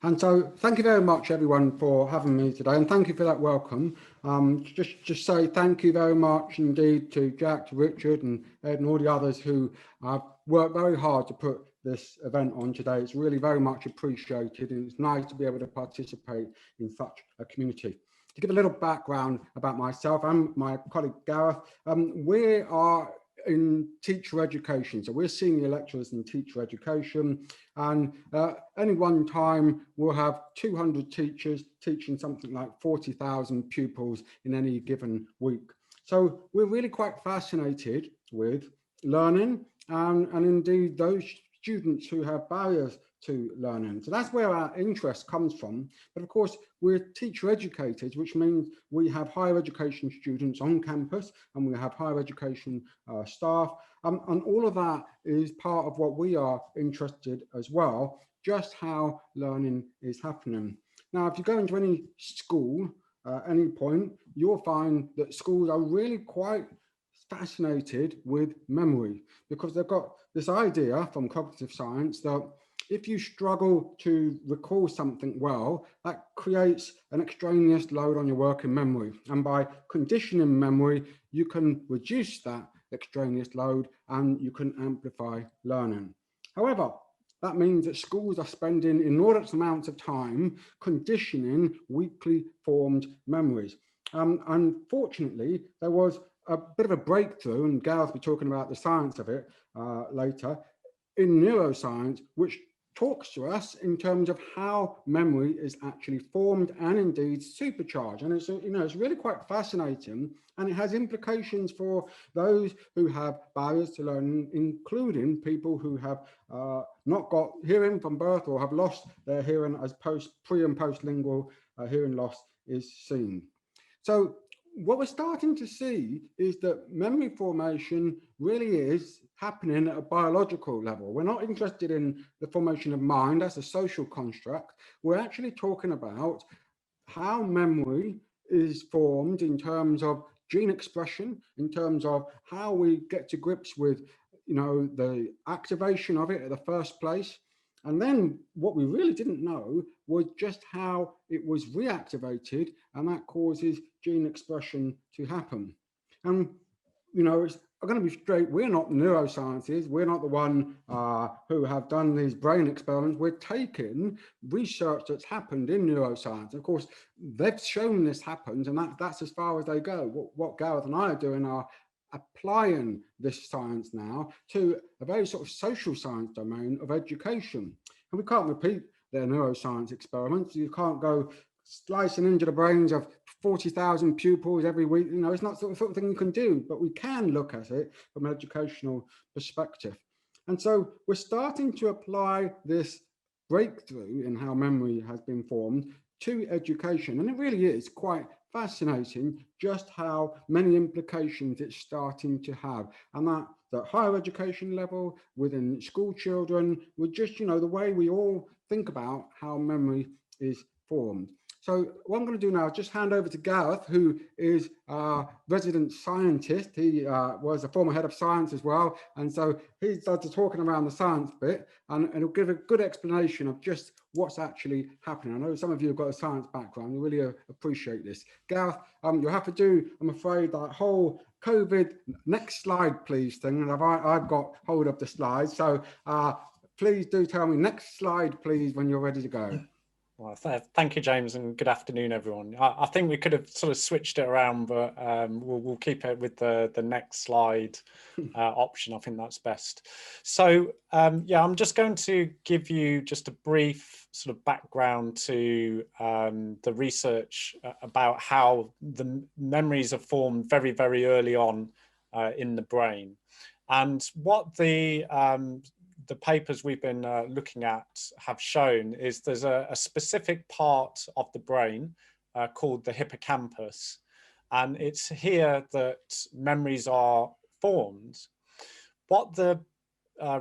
And so thank you very much, everyone, for having me today. And thank you for that welcome. Just say thank you very much indeed to Jack, to Richard and Ed and all the others who have worked very hard to put this event on today. It's really very much appreciated, and it's nice to be able to participate in such a community. To give a little background about myself and my colleague Gareth, we are in teacher education, so we're senior lecturers in teacher education, and any one time we'll have 200 teachers teaching something like 40,000 pupils in any given week. So we're really quite fascinated with learning and indeed those students who have barriers to learning. So that's where our interest comes from. But of course, we're teacher educators, which means we have higher education students on campus and we have higher education staff. And all of that is part of what we are interested as well, just how learning is happening. Now, if you go into any school at any point, you'll find that schools are really quite fascinated with memory, because they've got this idea from cognitive science that if you struggle to recall something well, that creates an extraneous load on your working memory. And by conditioning memory, you can reduce that extraneous load and you can amplify learning. However, that means that schools are spending inordinate amounts of time conditioning weakly formed memories. Unfortunately, there was a bit of a breakthrough, and Gareth will be talking about the science of it later, in neuroscience, which talks to us in terms of how memory is actually formed and indeed supercharged. And it's, it's really quite fascinating, and it has implications for those who have barriers to learning, including people who have not got hearing from birth or have lost their hearing as pre and post lingual hearing loss is seen. So what we're starting to see is that memory formation really is happening at a biological level. We're not interested in the formation of mind as a social construct. We're actually talking about how memory is formed in terms of gene expression, in terms of how we get to grips with, the activation of it at the first place. And then what we really didn't know was just how it was reactivated, and that causes gene expression to happen. And, I'm going to be straight, we're not neuroscientists, we're not the one who have done these brain experiments. We're taking research that's happened in neuroscience. Of course, they've shown this happens, and that's as far as they go. What Gareth and I are doing are applying this science now to a very sort of social science domain of education. And we can't repeat their neuroscience experiments. You can't go slicing into the brains of 40,000 pupils every week. It's not the sort of thing you can do, but we can look at it from an educational perspective. And so we're starting to apply this breakthrough in how memory has been formed to education. And it really is quite fascinating just how many implications it's starting to have. And that higher education level, within school children, with just, the way we all think about how memory is formed. So what I'm going to do now is just hand over to Gareth, who is our resident scientist. He was a former head of science as well. And so he started talking around the science bit, and he'll give a good explanation of just what's actually happening. I know some of you have got a science background. You really appreciate this. Gareth, you'll have to do, I'm afraid, that whole COVID next slide, please thing. And I've got hold of the slides. So please do tell me next slide, please, when you're ready to go. Well, thank you, James, and good afternoon, everyone. I think we could have sort of switched it around, but we'll keep it with the next slide option. I think that's best. So, yeah, I'm just going to give you just a brief sort of background to the research about how the memories are formed very, very early on in the brain. And what the papers we've been looking at have shown is there's a specific part of the brain called the hippocampus, and it's here that memories are formed. What the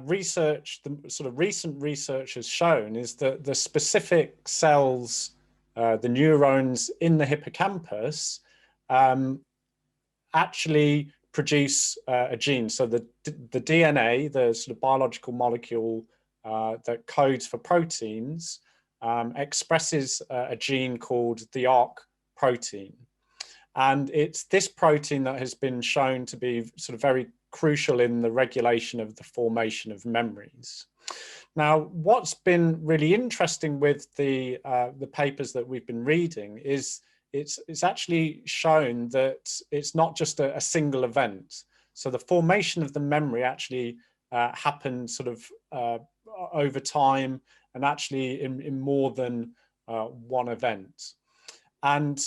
research, the sort of recent research has shown is that the specific cells, the neurons in the hippocampus, actually produce a gene. So the DNA, the sort of biological molecule that codes for proteins, expresses a gene called the ARC protein. And it's this protein that has been shown to be sort of very crucial in the regulation of the formation of memories. Now, what's been really interesting with the papers that we've been reading is it's actually shown that it's not just a single event. So the formation of the memory actually happens sort of over time, and actually in more than one event. And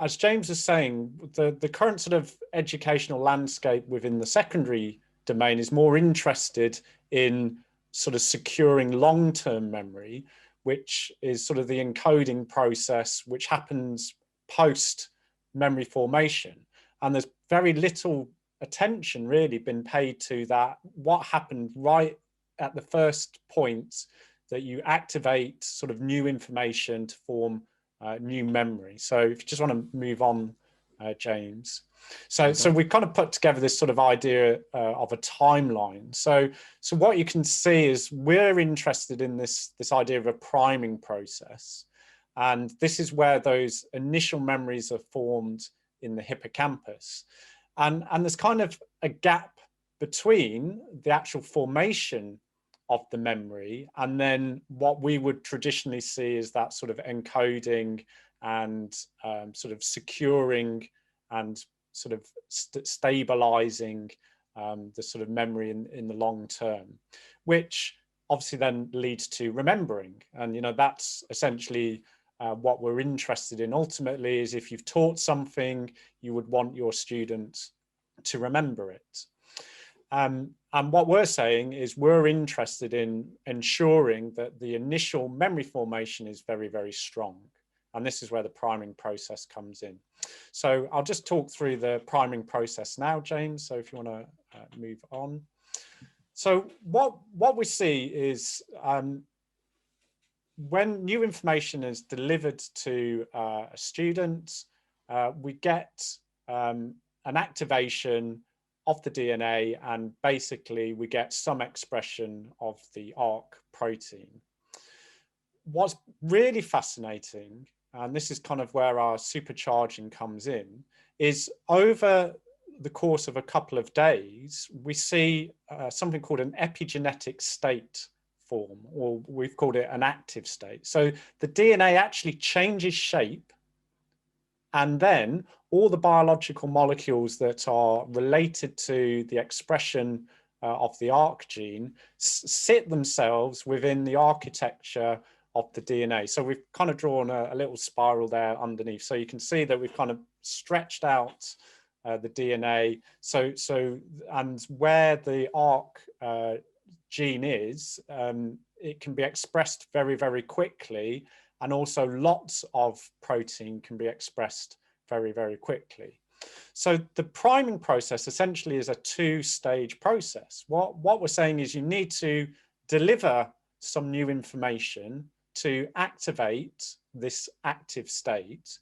as James was saying, the current sort of educational landscape within the secondary domain is more interested in sort of securing long-term memory, which is sort of the encoding process which happens post memory formation. And there's very little attention really been paid to that, what happened right at the first point that you activate sort of new information to form new memory. So if you just want to move on, James. So we've kind of put together this sort of idea of a timeline. So what you can see is we're interested in this idea of a priming process. And this is where those initial memories are formed in the hippocampus. And there's kind of a gap between the actual formation of the memory and then what we would traditionally see as that sort of encoding and sort of securing and sort of stabilizing the sort of memory in the long term, which obviously then leads to remembering. And, you know, that's essentially what we're interested in ultimately, is if you've taught something, you would want your students to remember it. And what we're saying is we're interested in ensuring that the initial memory formation is very, very strong. And this is where the priming process comes in. So I'll just talk through the priming process now, James. So if you want to move on. So what we see is when new information is delivered to a student, we get an activation of the DNA, and basically we get some expression of the ARC protein. What's really fascinating, and this is kind of where our supercharging comes in, is over the course of a couple of days, we see something called an epigenetic state form, or we've called it an active state. So the DNA actually changes shape, and then all the biological molecules that are related to the expression of the ARC gene sit themselves within the architecture of the DNA. So we've kind of drawn a little spiral there underneath. So you can see that we've kind of stretched out the DNA. And where the ARC gene is, it can be expressed very, very quickly. And also lots of protein can be expressed very, very quickly. So the priming process essentially is a two-stage process. What we're saying is you need to deliver some new information to activate this active state.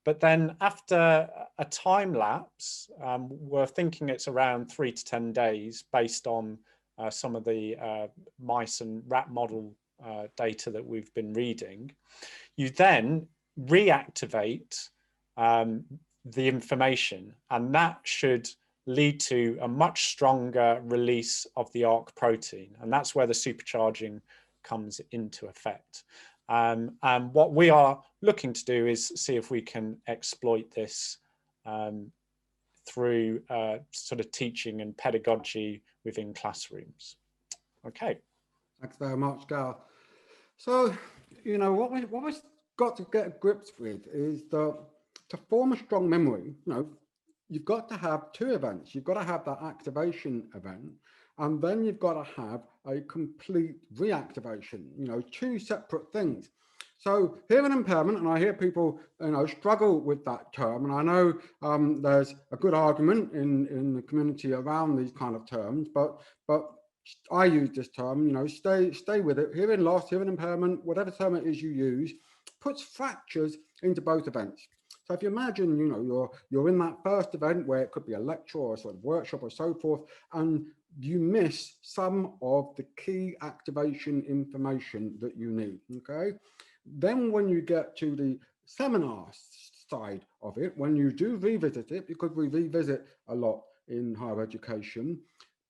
But then after a time lapse, we're thinking it's around 3 to 10 days based on some of the mice and rat model data that we've been reading. You then reactivate the information, and that should lead to a much stronger release of the ARC protein. And that's where the supercharging comes into effect. And what we are looking to do is see if we can exploit this through sort of teaching and pedagogy within classrooms. Okay. Thanks very much, Gareth. So, you know, what we've got to get grips with is that to form a strong memory, you know, you've got to have two events. You've got to have that activation event, and then you've got to have a complete reactivation, you know, two separate things. So hearing impairment, and I hear people, you know, struggle with that term, and I know there's a good argument in the community around these kind of terms, but I use this term, you know, stay with it. Hearing loss, hearing impairment, whatever term it is you use, puts fractures into both events. So if you imagine, you know, you're in that first event where it could be a lecture or a sort of workshop or so forth, and you miss some of the key activation information that you need, okay? Then when you get to the seminar side of it, when you do revisit it, because we revisit a lot in higher education,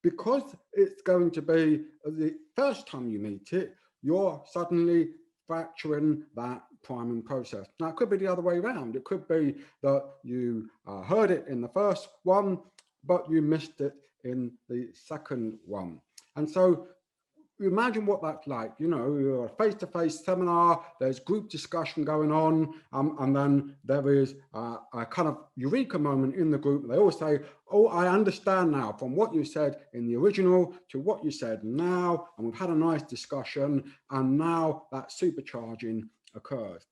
because it's going to be the first time you meet it, you're suddenly factoring that priming process. Now, it could be the other way around. It could be that you heard it in the first one, but you missed it in the second one. And so imagine what that's like. You know, you're a face-to-face seminar, there's group discussion going on, and then there is a kind of eureka moment in the group. They all say, oh, I understand now from what you said in the original to what you said now, and we've had a nice discussion, and now that supercharging occurs.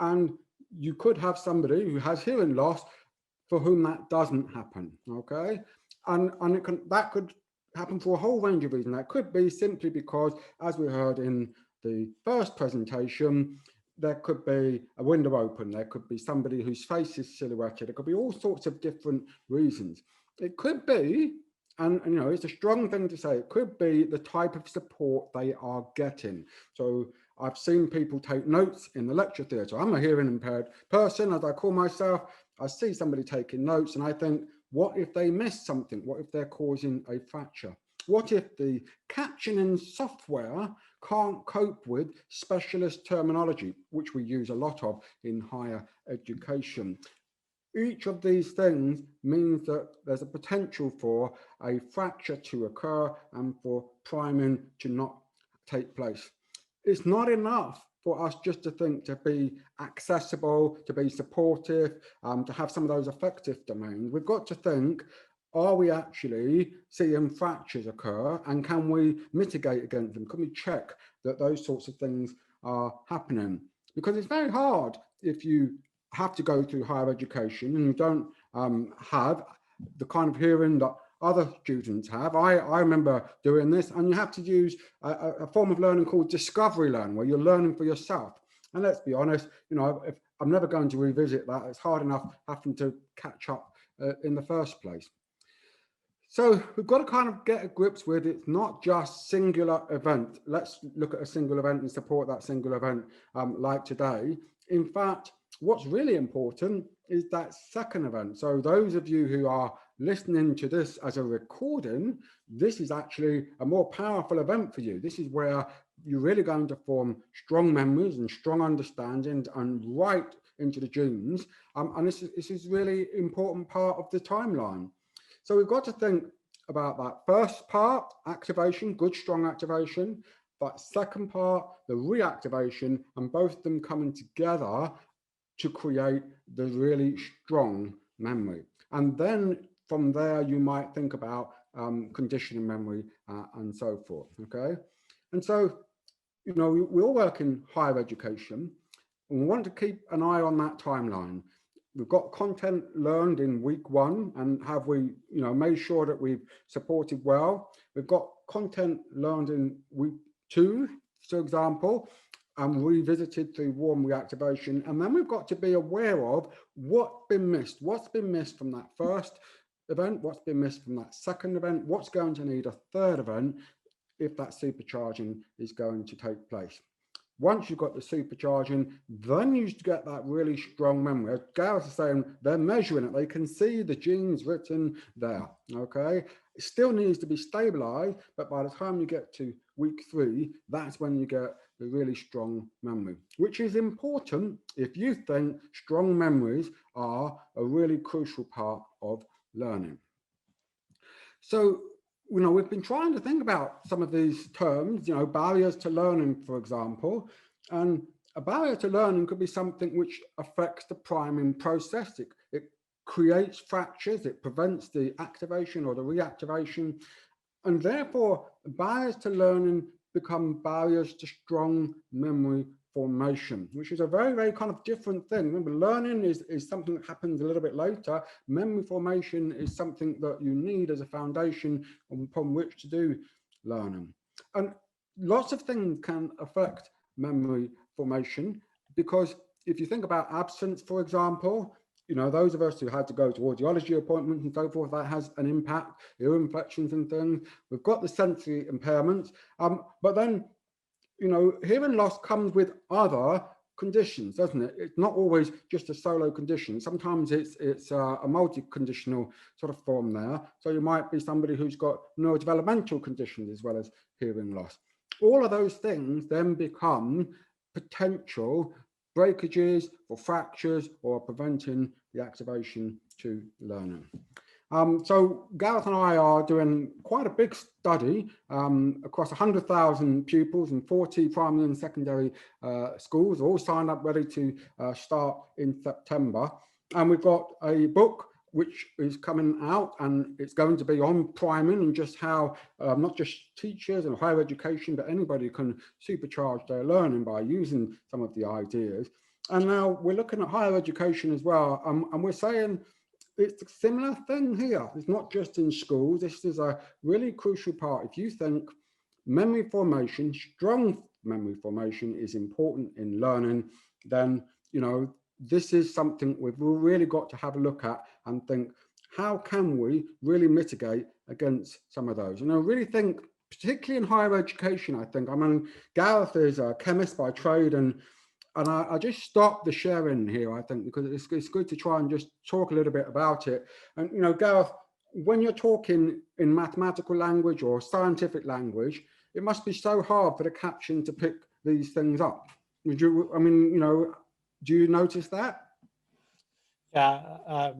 And you could have somebody who has hearing loss for whom that doesn't happen, okay? And that could happen for a whole range of reasons. That could be simply because, as we heard in the first presentation, there could be a window open, there could be somebody whose face is silhouetted, there could be all sorts of different reasons. It could be, and you know, it's a strong thing to say, it could be the type of support they are getting. So I've seen people take notes in the lecture theatre. I'm a hearing impaired person, as I call myself. I see somebody taking notes and I think, what if they miss something? What if they're causing a fracture? What if the captioning software can't cope with specialist terminology, which we use a lot of in higher education? Each of these things means that there's a potential for a fracture to occur and for priming to not take place. It's not enough for us just to think to be accessible, to be supportive, to have some of those affective domains. We've got to think, are we actually seeing fractures occur, and can we mitigate against them? Can we check that those sorts of things are happening? Because it's very hard if you have to go through higher education and you don't have the kind of hearing that other students have. I remember doing this, and you have to use a form of learning called discovery learning, where you're learning for yourself. And let's be honest, you know, if I'm never going to revisit that. It's hard enough having to catch up in the first place. So we've got to kind of get a grips with it's not just singular event. Let's look at a single event and support that single event like today. In fact, what's really important is that second event. So those of you who are listening to this as a recording, this is actually a more powerful event for you. This is where you're really going to form strong memories and strong understandings and right into the genes. And this is really important part of the timeline. So we've got to think about that first part, activation, good, strong activation. That second part, the reactivation, and both of them coming together to create the really strong memory. And then from there, you might think about conditioning memory and so forth, okay? And so, you know, we all work in higher education, and we want to keep an eye on that timeline. We've got content learned in week 1, and have we, you know, made sure that we've supported well. We've got content learned in week 2, for example, and revisited through warm reactivation. And then we've got to be aware of what's been missed from that first event, what's been missed from that second event, what's going to need a third event if that supercharging is going to take place. Once you've got the supercharging, then you get that really strong memory. As Gareth is saying, they're measuring it. They can see the genes written there, okay? It still needs to be stabilized, but by the time you get to week 3, that's when you get the really strong memory, which is important if you think strong memories are a really crucial part of learning. So, you know, we've been trying to think about some of these terms, you know, barriers to learning, for example, and a barrier to learning could be something which affects the priming process. It creates fractures, it prevents the activation or the reactivation, and therefore barriers to learning become barriers to strong memory formation, which is a very, very kind of different thing. Remember, learning is something that happens a little bit later. Memory formation is something that you need as a foundation upon which to do learning. And lots of things can affect memory formation, because if you think about absence, for example, you know, those of us who had to go to audiology appointments and so forth, that has an impact, ear infections and things. We've got the sensory impairments, but then, you know, hearing loss comes with other conditions, doesn't it? It's not always just a solo condition. Sometimes it's a multi-conditional sort of form there. So you might be somebody who's got neurodevelopmental conditions as well as hearing loss. All of those things then become potential breakages or fractures or preventing the activation to learning. So Gareth and I are doing quite a big study across 100,000 pupils in 40 primary and secondary schools, all signed up ready to start in September. And we've got a book which is coming out, and it's going to be on priming and just how not just teachers and higher education, but anybody can supercharge their learning by using some of the ideas. And now we're looking at higher education as well, and we're saying it's a similar thing here. It's not just in schools. This is a really crucial part. If you think memory formation, strong memory formation is important in learning, then, you know, this is something we've really got to have a look at and think, how can we really mitigate against some of those? And I really think, particularly in higher education, I think, I mean, Gareth is a chemist by trade, and I just stopped the sharing here, I think, because it's good to try and just talk a little bit about it. And, you know, Gareth, when you're talking in mathematical language or scientific language, it must be so hard for the caption to pick these things up. Would you, I mean, you know, do you notice that? Yeah,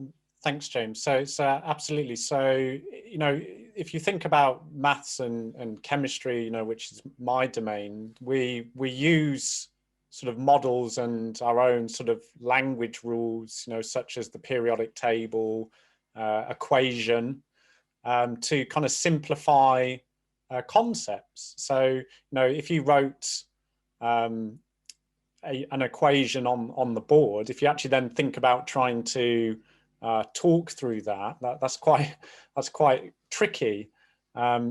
thanks, James. So absolutely. So, you know, if you think about maths and chemistry, you know, which is my domain, we use sort of models and our own sort of language rules, you know, such as the periodic table, equation, to kind of simplify concepts. So, you know, if you wrote an equation on the board, if you actually then think about trying to talk through that's quite tricky.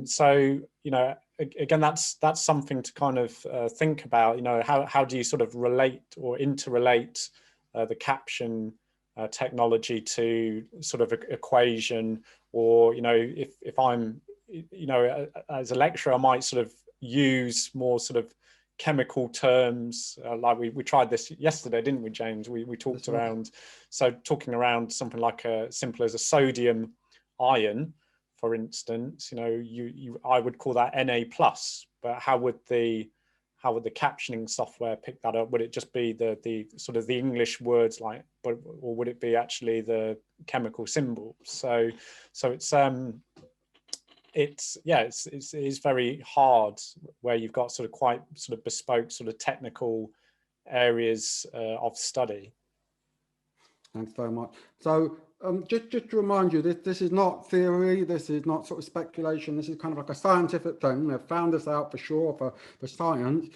So, you know, again, that's something to kind of think about. You know, how do you sort of relate or interrelate the caption technology to sort of equation, or, you know, if I'm, you know, as a lecturer, I might sort of use more sort of chemical terms, like we tried this yesterday, didn't we, James? We talked around, so talking around something like simple as a sodium ion, for instance, you know, I would call that Na+, but how would the captioning software pick that up? Would it just be the sort of the English words, like, or would it be actually the chemical symbols? So it's very hard where you've got sort of quite sort of bespoke sort of technical areas of study. Thanks very much. So just to remind you, this is not theory, this is not sort of speculation, this is kind of like a scientific thing. They've found this out for sure for science,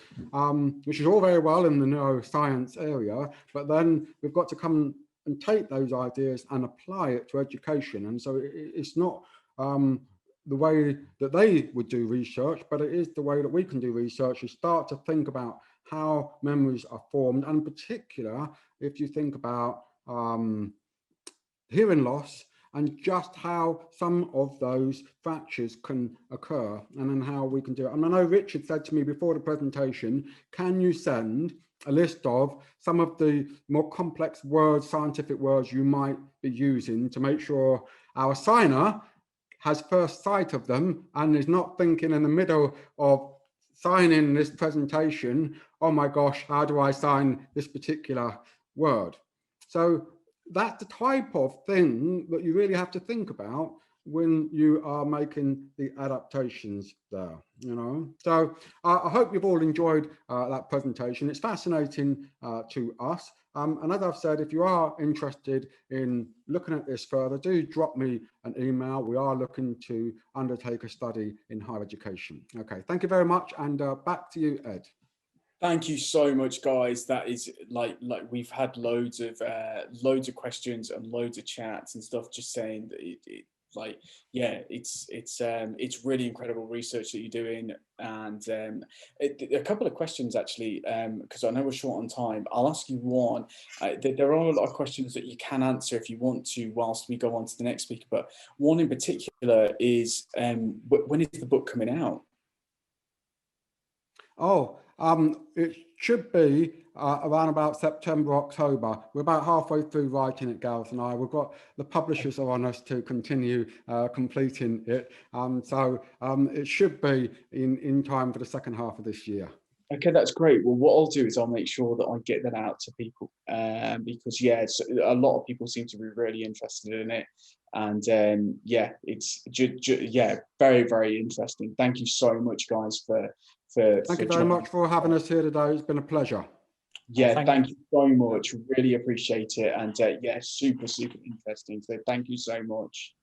which is all very well in the neuroscience area, but then we've got to come and take those ideas and apply it to education. And so it's not the way that they would do research, but it is the way that we can do research. You start to think about how memories are formed, and in particular, if you think about hearing loss and just how some of those fractures can occur, and then how we can do it. And I know Richard said to me before the presentation, can you send a list of some of the more complex words, scientific words you might be using, to make sure our signer has first sight of them and is not thinking in the middle of signing this presentation, oh my gosh, how do I sign this particular word? So that's the type of thing that you really have to think about when you are making the adaptations there, you know. So I hope you've all enjoyed that presentation. It's fascinating to us. And as I've said, if you are interested in looking at this further, do drop me an email. We are looking to undertake a study in higher education. Okay, thank you very much. And back to you, Ed. Thank you so much, guys. That is like we've had loads of questions and loads of chats and stuff, just saying that like, yeah, it's really incredible research that you're doing. And a couple of questions actually, because I know we're short on time. I'll ask you one. There are a lot of questions that you can answer if you want to whilst we go on to the next speaker, but one in particular is, when is the book coming out? Oh, it should be around about September, October. We're about halfway through writing it, Gareth and I. We've got the publishers are on us to continue completing it. So it should be in time for the second half of this year. Okay, that's great. Well, what I'll do is I'll make sure that I get that out to people, because yeah, a lot of people seem to be really interested in it, and yeah, it's yeah, very, very interesting. Thank you so much, guys, Thank you very much for having us here today. It's been a pleasure. Yeah, thank you so much. Really appreciate it, and yeah, super, super interesting. So thank you so much.